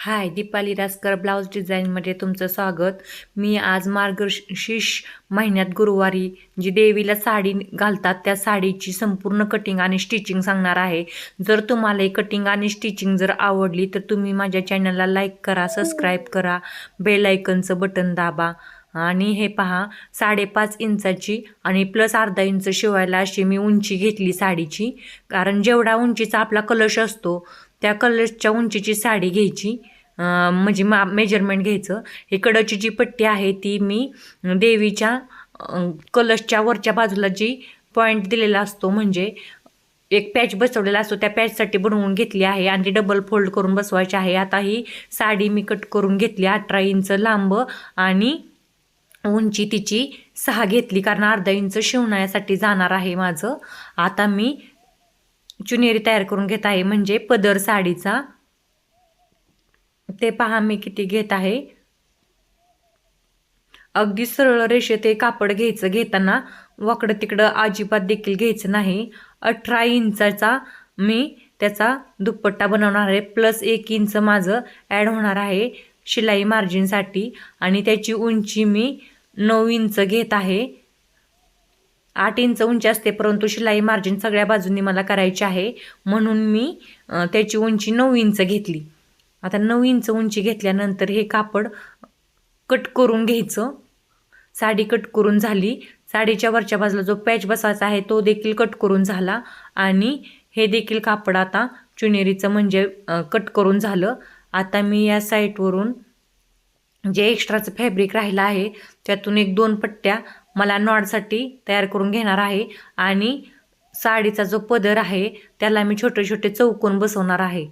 हाय, Deepali Raskar blouse डिझाईनमध्ये तुमचं स्वागत. मी आज मार्गशीर्ष महिन्यात गुरुवारी जी देवीला साडी घालतात त्या साडीची संपूर्ण कटिंग आणि स्टिचिंग सांगणार आहे. जर तुम्हाला कटिंग आणि स्टिचिंग जर आवडली तर तुम्ही माझ्या चॅनलला लाईक करा, सबस्क्राईब करा, बेल आयकनचं बटन दाबा. आणि हे पहा, 5.5 इंचाची आणि प्लस अर्धा इंच शिवायला अशी मी उंची घेतली साडीची. कारण जेवढा उंचीचा आपला कलश असतो त्या कलशच्या उंचीची साडी घ्यायची. म्हणजे मेजरमेंट घ्यायचं. हे कडची जी पट्टी आहे ती मी देवीच्या कलशच्या वरच्या बाजूला जी पॉईंट दिलेला असतो, म्हणजे एक पॅच बसवलेला असतो, त्या पॅचसाठी बनवून घेतली आहे आणि ती डबल फोल्ड करून बसवायची आहे. आता ही साडी मी कट करून घेतली 18 इंच लांब आणि उंची तिची 6 घेतली, कारण अर्धा इंच शिवण्यासाठी जाणार आहे माझं. आता मी चुनेरी तयार करून घेत आहे, म्हणजे पदर साडीचा. ते पहा मी किती घेत आहे. अगदी सरळ रेषेत हे कापड घ्यायचं. घेताना वाकडं तिकडं अजिबात देखील घ्यायचं नाही. 18 इंचाचा मी त्याचा दुपट्टा बनवणार आहे. प्लस 1 इंच माझं ॲड होणार आहे शिलाई मार्जिनसाठी. आणि त्याची उंची मी 9 इंच घेत आहे. 8 इंच उंची असते, परंतु शिलाई मार्जिन सगळ्या बाजूंनी मला करायची आहे, म्हणून मी त्याची उंची 9 इंच घेतली. आता 9 इंच उंची घेतल्यानंतर हे कापड कट करून घ्यायचं. साडी कट करून झाली. साडीच्या वरच्या बाजूला जो पॅच बसायचा आहे तो देखील कट करून झाला आणि हे देखील कापड आता चुनेरीचं म्हणजे कट करून झालं. आता मी या साईटवरून जे एक्स्ट्राचं फॅब्रिक राहिलं आहे त्यातून 1-2 पट्ट्या मला नॉडसाठी तयार करून घेणार आहे आणि साडीचा जो पदर आहे त्याला मी छोटे छोटे चौकोन बसवणार आहे.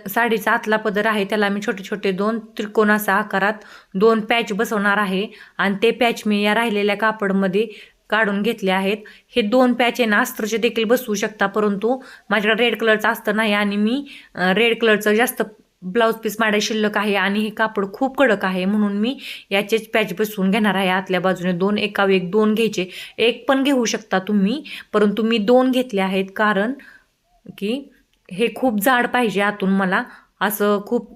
साडीचा आतला पदर आहे त्याला मी छोटे छोटे 2 त्रिकोणाच्या आकारात 2 पॅच बसवणार आहे आणि ते पॅच मी या राहिलेल्या कापडमध्ये काढून घेतले आहेत. हे 2 पॅच आहे ना, अस्तरचे देखील बसवू शकता, परंतु माझ्याकडे रेड कलरचं अस्तर नाही आणि मी रेड कलरचं जास्त ब्लाऊज पीस माझ्या शिल्लक आहे आणि हे कापड खूप कडक आहे, म्हणून मी याचेच पॅच बसवून घेणार आहे. आतल्या बाजूने 2 एकावर एक 2 घ्यायचे. एक पण घेऊ शकता तुम्ही, परंतु मी 2 घेतले आहेत, कारण की हे खूप जाड पाहिजे आतून. मला असं खूप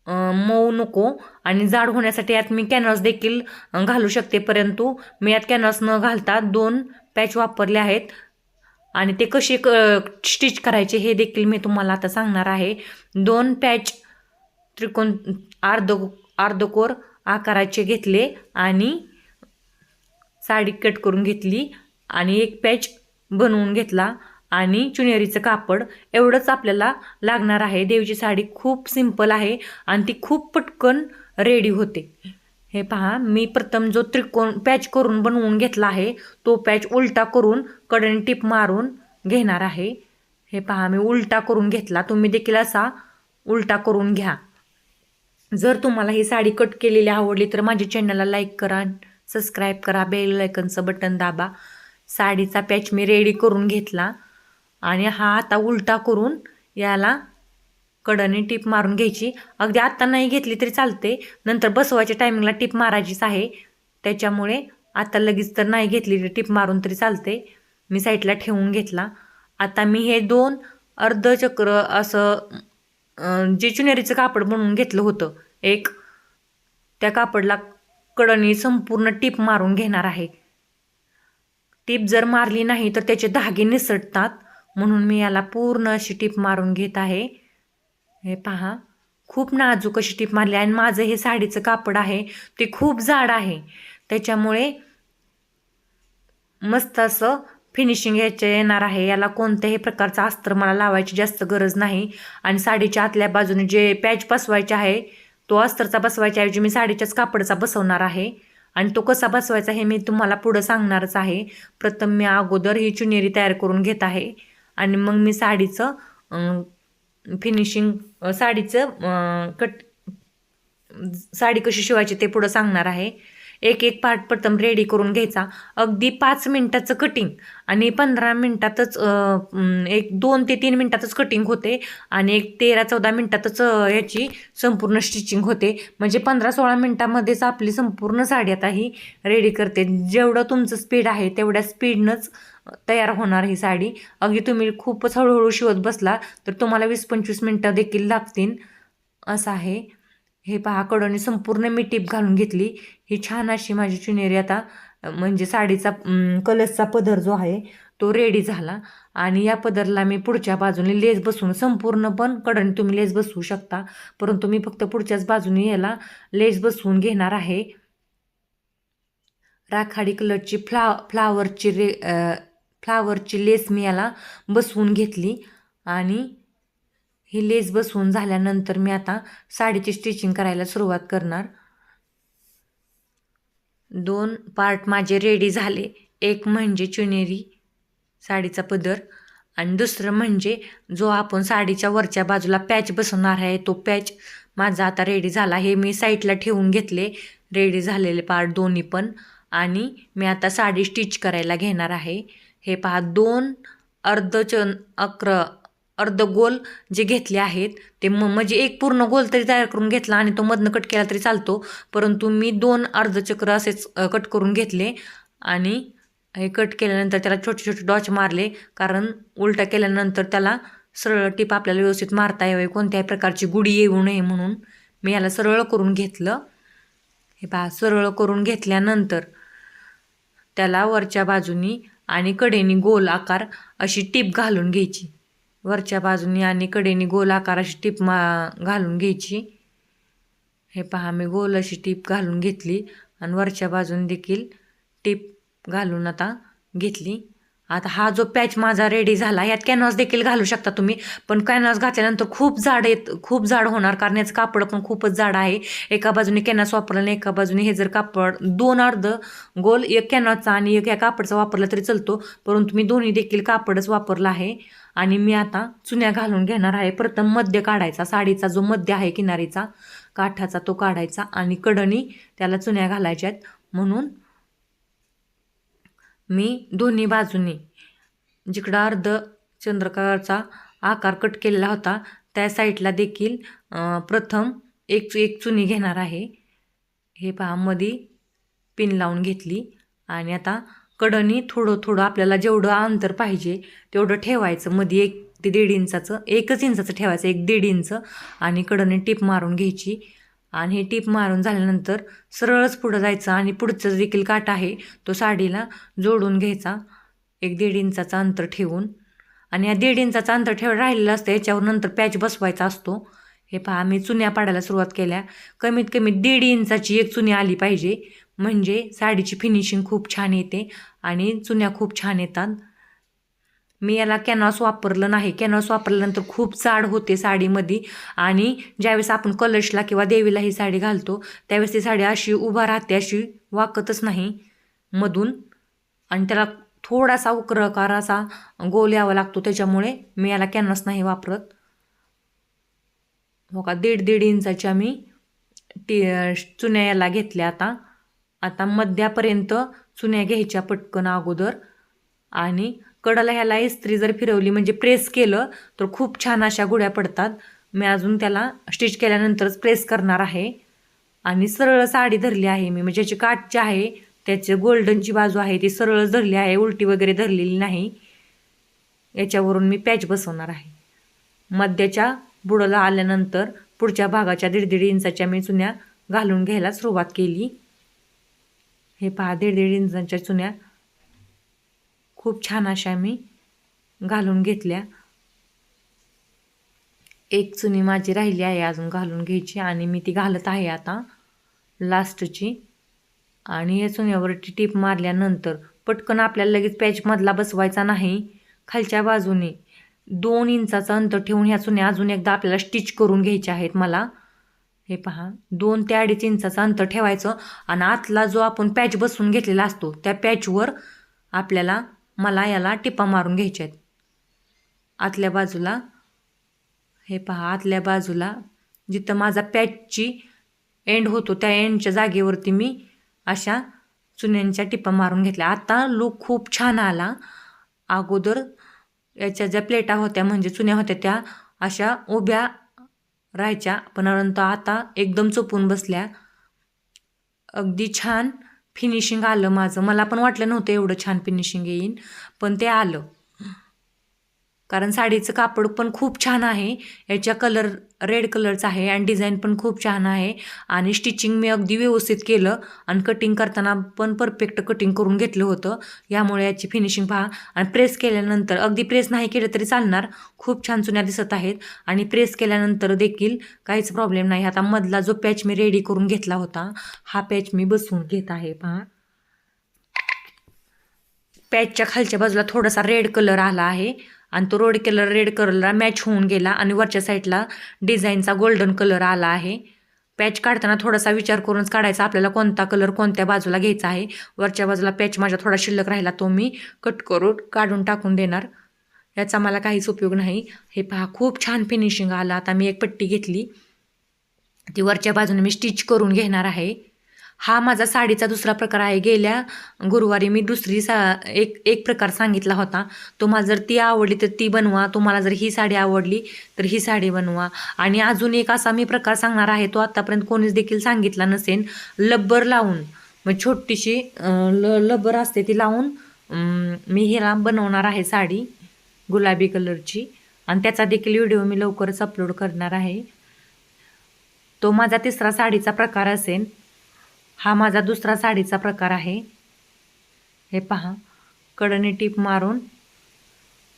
मऊ नको आणि जाड होण्यासाठी यात मी कॅनव्हास देखील घालू शकते, परंतु मी यात कॅनव्हास न घालता 2 पॅच वापरले आहेत. आणि ते कसे स्टिच करायचे हे देखील मी तुम्हाला आता सांगणार आहे. 2 पॅच त्रिकोण अर्धकोर आकाराचे घेतले आणि साडी कट करून घेतली आणि 1 पॅच बनवून घेतला आणि चुनेरीचं कापड एवढंच आपल्याला लागणार आहे. देवीची साडी खूप सिंपल आहे आणि ती खूप पटकन रेडी होते. हे पहा, मी प्रथम जो त्रिकोण पॅच करून बनवून घेतला आहे तो पॅच उलटा करून कडेने टिप मारून घेणार आहे. हे पहा, मी उलटा करून घेतला. तुम्ही देखील असा उलटा करून घ्या. जर तुम्हाला ही साडी कट केलेली आवडली तर माझ्या चॅनलला लाईक करा, सबस्क्राईब करा, बेल आयकनचं बटन दाबा. साडीचा पॅच मी रेडी करून घेतला आणि हा आता उलटा करून याला कडने टिप मारून घ्यायची. अगदी आत्ता नाही घेतली तरी चालते, नंतर बसवायच्या टायमिंगला टिप मारायचीच आहे, त्याच्यामुळे आता लगेच तर नाही घेतली तरी टिप मारून तरी चालते. मी साईडला ठेवून घेतला. आता मी हे 2 अर्धचक्र असं जे चुनेरीचं कापड बनवून घेतलं होतं एक, त्या कापडला कडनी संपूर्ण टिप मारून घेणार आहे. टिप जर मारली नाही तर त्याचे धागे निसटतात, म्हणून मी याला पूर्ण अशी टिप मारून घेत आहे. हे पहा, खूप नाजूक अशी टिप मारली. आणि माझं हे साडीचं कापड आहे ते खूप जाड आहे, त्याच्यामुळे मस्त असं फिनिशिंग येणार आहे. याला कोणत्याही प्रकारचा अस्तर मला लावायची जास्त गरज नाही. आणि साडीच्या आतल्या बाजूने जे पॅच बसवायचे आहे तो अस्तरचा बसवायच्या ऐवजी मी साडीच्याच कापडाचा बसवणार आहे आणि तो कसा बसवायचा हे मी तुम्हाला पुढं सांगणारच आहे. प्रथम मी अगोदर ही चुनेरी तयार करून घेत आहे आणि मग मी साडीचं फिनिशिंग साडी कशी शिवायची ते पुढं सांगणार आहे. एक एक पार्ट प्रथम रेडी करून घ्यायचा. अगदी 5 मिनिटाचं कटिंग आणि 15 मिनिटातच एक 2 ते 3 मिनिटातच कटिंग होते आणि एक 13-14 मिनिटातच याची संपूर्ण स्टिचिंग होते. म्हणजे 15-16 मिनिटामध्येच आपली संपूर्ण साडी आता ही रेडी करते. जेवढं तुमचं स्पीड आहे तेवढ्या स्पीडनंच तयार होणार ही साडी. अगदी तुम्ही खूपच हळूहळू शिवत बसला तर तुम्हाला 20-25 मिनिटं देखील लागतील असं आहे. हे पहा, कडोनी संपूर्ण मी टीप घालून घेतली. ही छान अशी माझी चुनेरी आता म्हणजे साडीचा कलरचा पदर जो आहे तो रेडी झाला. आणि या पदरला मी पुढच्या बाजूने लेस बसवून, संपूर्ण पण कडोनी तुम्ही लेस बसवू शकता, परंतु मी फक्त पुढच्याच बाजूने याला लेस बसवून घेणार आहे. राखाडी कलरची फ्लावरची लेस मी याला बसवून घेतली. आणि ही लेस बसवून झाल्यानंतर मी आता साडीची स्टिचिंग करायला सुरुवात करणार. 2 पार्ट माझे रेडी झाले. एक म्हणजे चुनेरी साडीचा पदर आणि दुसरं म्हणजे जो आपण साडीच्या वरच्या बाजूला पॅच बसवणार आहे तो पॅच माझा आता रेडी झाला. हे मी साईडला ठेवून घेतले रेडी झालेले पार्ट दोन्ही पण. आणि मी आता साडी स्टिच करायला घेणार आहे. हे पहा, 2 अर्ध गोल जे घेतले आहेत ते म्हणजे एक पूर्ण गोल तरी तयार करून घेतला आणि तो मधनं कट केला तरी चालतो, परंतु मी 2 अर्धचक्र असेच कट करून घेतले. आणि हे कट केल्यानंतर त्याला छोटे छोटे डॉच मारले, कारण उलटा केल्यानंतर त्याला सरळ टीप आपल्याला व्यवस्थित मारता यावे, कोणत्याही प्रकारची गुढी येऊ नये म्हणून मी याला सरळ करून घेतलं. हे पहा, सरळ करून घेतल्यानंतर त्याला वरच्या बाजूनी आणि कडेनी गोल आकार अशी टीप घालून घ्यायची. वरच्या बाजूनी आणि कडेनी गोल आकार अशी टीप घालून घ्यायची. हे पहा, मी गोल अशी टीप घालून घेतली आणि वरच्या बाजून देखील टीप घालून आता घेतली. आता हा जो पॅच माझा रेडी झाला, यात कॅनव्हास देखील घालू शकता तुम्ही, पण कॅनव्हास घातल्यानंतर खूप जाड होणार, कारण याचं कापड पण खूपच जाड आहे. एका बाजूने कॅनव्हास वापरला आणि एका बाजूने हे जर कापड 2 अर्ध गोल, एक कॅनव्हासचा आणि एक या कापडचा वापरला तरी चालतो, परंतु मी दोन्ही देखील कापडच वापरला आहे. आणि मी आता चुन्या घालून घेणार आहे. प्रथम मध्य काढायचा, साडीचा जो मध्य आहे किनारीचा काठाचा तो काढायचा आणि कडनी त्याला चुन्या घालायच्यात. म्हणून मी दोन्ही बाजूनी जिकडं अर्ध चंद्रकाचा आकार कट केलेला होता त्या साईडला देखील प्रथम एक चुनी घेणार आहे. हे पहा, मध्ये पिन लावून घेतली आणि आता कडनी थोडं आपल्याला जेवढं अंतर पाहिजे तेवढं ठेवायचं. मध्ये 1 ते 1.5 इंचाचं, 1 इंचाचं ठेवायचं, 1-1.5 इंच. आणि कडनी टीप मारून घ्यायची. आणि हे टीप मारून झाल्यानंतर सरळच पुढं जायचं आणि पुढचं देखील काठ आहे तो साडीला जोडून घ्यायचा 1-1.5 इंचाचं अंतर ठेवून. आणि या 1.5 इंचाचं अंतर राहिलेलं असतं, याच्यावर नंतर पॅच बसवायचा असतो. हे पहा, मी चुन्या पाडायला सुरुवात केल्या. कमीत कमी 1.5 इंचाची एक चुनी आली पाहिजे, म्हणजे साडीची फिनिशिंग खूप छान येते आणि चुन्या खूप छान येतात. मी याला कॅनव्हास वापरलं नाही. कॅनव्हास वापरल्यानंतर खूप जाड होते साडीमध्ये आणि ज्यावेळेस आपण कलशला किंवा देवीला ही साडी घालतो त्यावेळेस ती साडी अशी उभा राहते, अशी वाकतच नाही मधून. आणि त्याला थोडासा उकराकार असा गोल यावा लागतो, त्याच्यामुळे मी याला कॅनव्हास नाही वापरत. हो का, 1.5 इंचाच्या मी चुन्या याला घेतल्या. आता मध्यापर्यंत चुन्या घ्यायच्या पटकन अगोदर. आणि कडाला ह्याला इस्त्री जर फिरवली म्हणजे प्रेस केलं तर खूप छान अशा गुढ्या पडतात. मी अजून त्याला स्टिच केल्यानंतरच प्रेस करणार आहे. आणि सरळ साडी धरली आहे मी, म्हणजे याची काठ जे आहे त्याची गोल्डनची बाजू आहे ती सरळच धरली आहे, उलटी वगैरे धरलेली नाही. याच्यावरून मी पॅच बसवणार आहे. मध्याच्या बुडाला आल्यानंतर पुढच्या भागाच्या 1.5 इंचाच्या मी चुन्या घालून घ्यायला सुरुवात केली. हे पहा, 1.5 इंचाच्या चुन्या खूप छान अशा मी घालून घेतल्या. एक चुनी माझी राहिली आहे अजून घालून घ्यायची आणि मी ती घालत आहे आता लास्टची. आणि या चुन्यावरती टीप मारल्यानंतर पटकन आपल्याला लगेच पॅचमधला बसवायचा नाही. खालच्या बाजूने 2 इंचाचं अंतर ठेवून ह्या चुन्या अजून एकदा आपल्याला स्टिच करून घ्यायच्या आहेत मला. हे पहा, 2 ते 2.5 इंचाचं अंतर ठेवायचं आणि आतला जो आपण पॅच बसवून घेतलेला असतो त्या पॅचवर मला याला टिपा मारून घ्यायच्या आहेत आतल्या बाजूला. हे पहा, आतल्या बाजूला जिथं माझा पॅचची एंड होतो त्या एंडच्या जागेवरती मी अशा चुन्यांच्या टिपा मारून घेतल्या. आता लूक खूप छान आला. अगोदर याच्या ज्या प्लेटा होत्या म्हणजे चुन्या होत्या त्या अशा उभ्या राहायच्या, परंतु आता एकदम चुपून बसल्या. अगदी छान फिनिशिंग आलं माझं. मला पण वाटलं नव्हतं एवढं छान फिनिशिंग येईन, पण ते आलं. कारण साडीचं कापड पण खूप छान आहे. याच्या कलर रेड कलरचा आहे आणि डिझाईन पण खूप छान आहे. आणि स्टिचिंग मी अगदी व्यवस्थित केलं आणि कटिंग करताना पण परफेक्ट कटिंग करून घेतलं होतं. यामुळे याची फिनिशिंग पहा. आणि प्रेस केल्यानंतर अगदी प्रेस नाही केलं तरी चालणार, खूप छान चुन्या दिसत आहेत. आणि प्रेस केल्यानंतर देखील काहीच प्रॉब्लेम नाही. आता मधला जो पॅच मी रेडी करून घेतला होता, हा पॅच मी बसवून घेत आहे. पहा, पॅचच्या खालच्या बाजूला थोडासा रेड कलर आला आहे आणि तो रेड कलरला मॅच होऊन गेला आणि वरच्या साईडला डिझाईनचा गोल्डन कलर आला आहे. पॅच काढताना थोडासा विचार करूनच काढायचा, आपल्याला कोणता कलर कोणत्या बाजूला घ्यायचा आहे. वरच्या बाजूला पॅच माझ्या थोडा शिल्लक राहिला, तो मी कट करून काढून टाकून देणार. याचा मला काहीच उपयोग नाही. हे पहा, खूप छान फिनिशिंग आलं. आता मी एक पट्टी घेतली, ती वरच्या बाजूने मी स्टिच करून घेणार आहे. हा माझा साडीचा दुसरा प्रकार आहे. गेल्या गुरुवारी मी एक प्रकार सांगितला होता. तुम्हाला जर ती आवडली तर ती बनवा, तुम्हाला जर ही साडी आवडली तर ही साडी बनवा. आणि अजून एक असा मी प्रकार सांगणार आहे, तो आतापर्यंत कोणीच देखील सांगितला नसेल. लब्बर लावून, मग छोटीशी लब्बर असते ती लावून मी हिला बनवणार आहे साडी गुलाबी कलरची. आणि त्याचा देखील व्हिडिओ मी लवकरच अपलोड करणार आहे. तो माझा तिसरा साडीचा प्रकार असेल. हा माझा दुसरा साडीचा प्रकार आहे. हे पहा, कडेने टीप मारून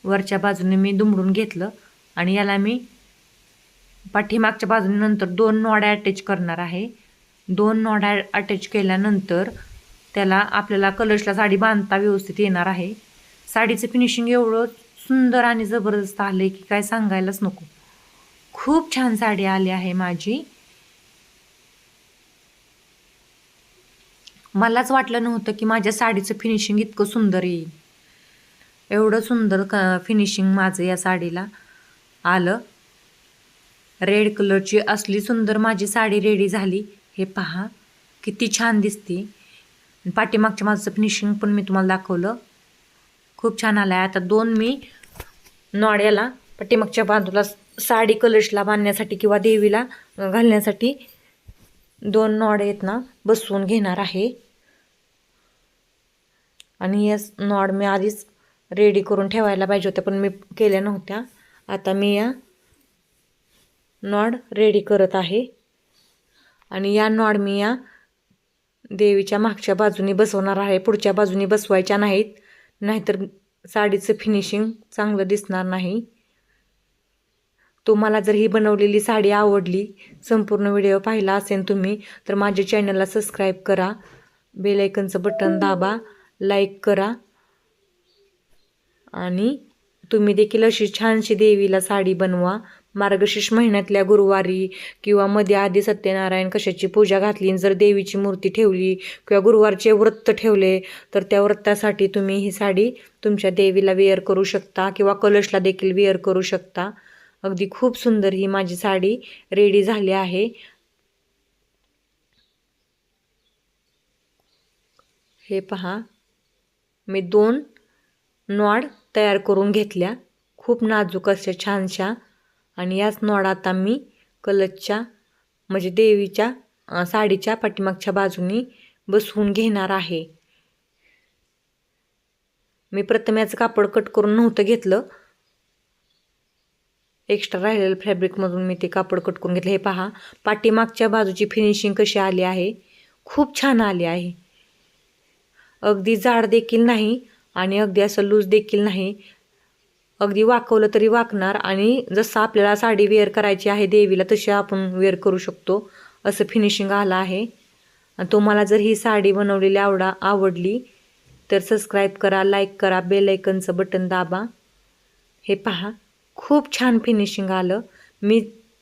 वरच्या बाजूने मी दुमडून घेतलं आणि याला मी पाठीमागच्या बाजूने नंतर 2 नॉड्या अटॅच करणार आहे. 2 नॉड्या अटॅच केल्यानंतर त्याला आपल्याला कलशला साडी बांधता व्यवस्थित येणार आहे. साडीचं फिनिशिंग एवढं सुंदर आणि जबरदस्त आलं की काय सांगायलाच नको. खूप छान साडी आली आहे माझी. मलाच वाटलं नव्हतं की माझ्या साडीचं फिनिशिंग इतकं सुंदर येईल. एवढं सुंदर फिनिशिंग माझं या साडीला आलं. रेड कलरची असली सुंदर माझी साडी रेडी झाली. हे पहा, किती छान दिसते. पाठीमागच्या माझं फिनिशिंग पण मी तुम्हाला दाखवलं, खूप छान आलं आहे. आता 2 मी नॉड्याला पाठीमागच्या बाजूला साडी कलशला बांधण्यासाठी किंवा देवीला घालण्यासाठी 2 नॉड आहेत ना बसवून घेणार आहे. आणि या नॉड मी आधीच रेडी करून ठेवायला पाहिजे होत्या, पण मी केल्या नव्हत्या. आता मी या नॉड रेडी करत आहे. आणि या नॉड मी या देवीच्या मागच्या बाजूनी बसवणार आहे, पुढच्या बाजूनी बसवायच्या नाहीत, नाहीतर साडीचं फिनिशिंग चांगलं दिसणार नाही. तुम्हाला जर ही बनवलेली साडी आवडली, संपूर्ण व्हिडिओ पाहिला असेल तुम्ही, तर माझ्या चॅनलला सबस्क्राईब करा, बेल आयकनचं बटन दाबा, लाईक करा. आणि तुम्ही देखील अशी छानशी देवीला साडी बनवा. मार्गशीर्ष महिन्यातल्या गुरुवारी किंवा मध्ये आधी सत्यनारायण कशाची पूजा घातली, जर देवीची मूर्ती ठेवली किंवा गुरुवारचे व्रत ठेवले तर त्या व्रतासाठी तुम्ही ही साडी तुमच्या देवीला वेअर करू शकता किंवा कलशला देखील वेअर करू शकता. अगदी खूप सुंदर ही माझी साडी रेडी झाली आहे. हे पहा, मी 2 नॉड तयार करून घेतल्या, खूप नाजूक अशा छानशा. आणि याच नॉड आता मी कलशच्या म्हणजे देवीच्या साडीच्या पाठीमागच्या बाजूनी बसवून घेणार आहे. मी प्रथम याचं कापड कट करून नव्हतं घेतलं, एक्स्ट्रा राहिलेलं फॅब्रिकमधून मी ते कापड कट करून घेतलं. हे पहा, पाठीमागच्या बाजूची फिनिशिंग कशी आली आहे, खूप छान आली आहे. अगदी जाड देखील नाही आणि अगदी असं लूज देखील नाही. अगदी वाकवलं तरी वाकणार आणि जसं आपल्याला साडी वेअर करायची आहे देवीला तशी आपण वेअर करू शकतो असं फिनिशिंग आलं आहे. आणि तुम्हाला जर ही साडी बनवलेली आवडली तर सबस्क्राईब करा, लाईक करा, बेल आयकनचं बटन दाबा. हे पहा, खूप छान फिनिशिंग आलं. मी